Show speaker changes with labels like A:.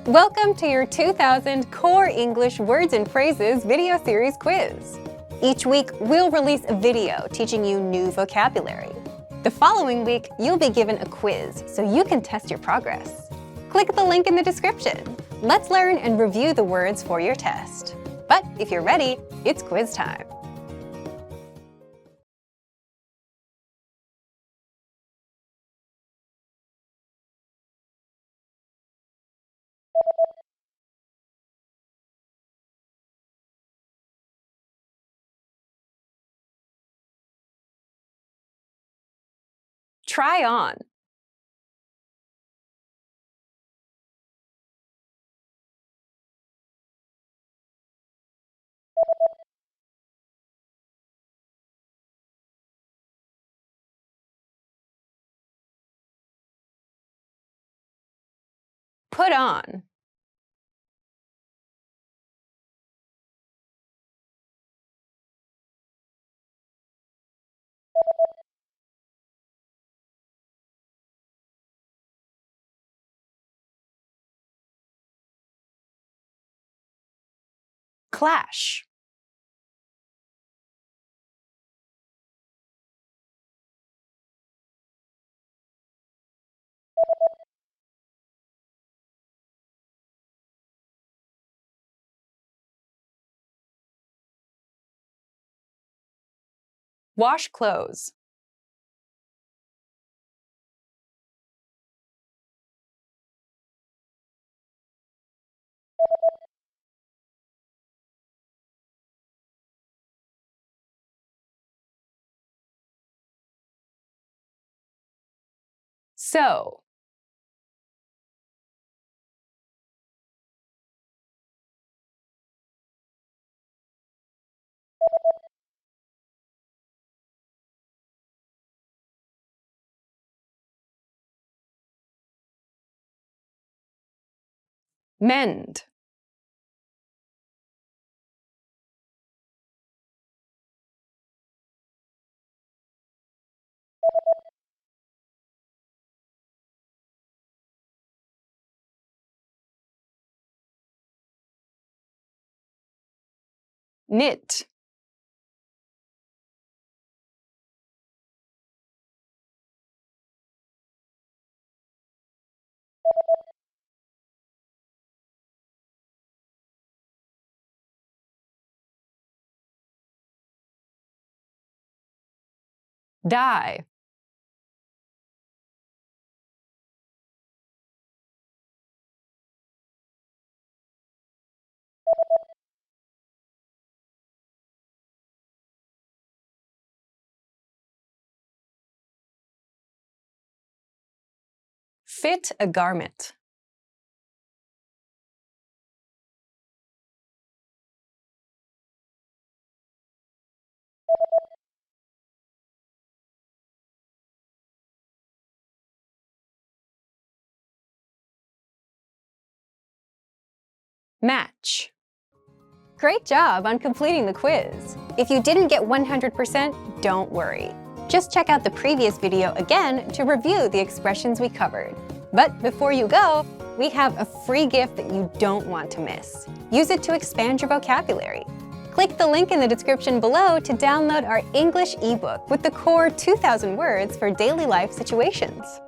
A: Welcome to your 2000 Core English Words and Phrases video series quiz. Each week, we'll release a video teaching you new vocabulary. The following week, you'll be given a quiz so you can test your progress. Click the link in the description. Let's learn and review the words for your test. But if you're ready, it's quiz time. Try on. Put on. Clash. Wash clothes. Sew. Mend. Knit. Dye. Fit a garment. Match. Great job on completing the quiz. If you didn't get 100%, don't worry. Just check out the previous video again to review the expressions we covered. But before you go, we have a free gift that you don't want to miss. Use it to expand your vocabulary. Click the link in the description below to download our English ebook with the core 2,000 words for daily life situations.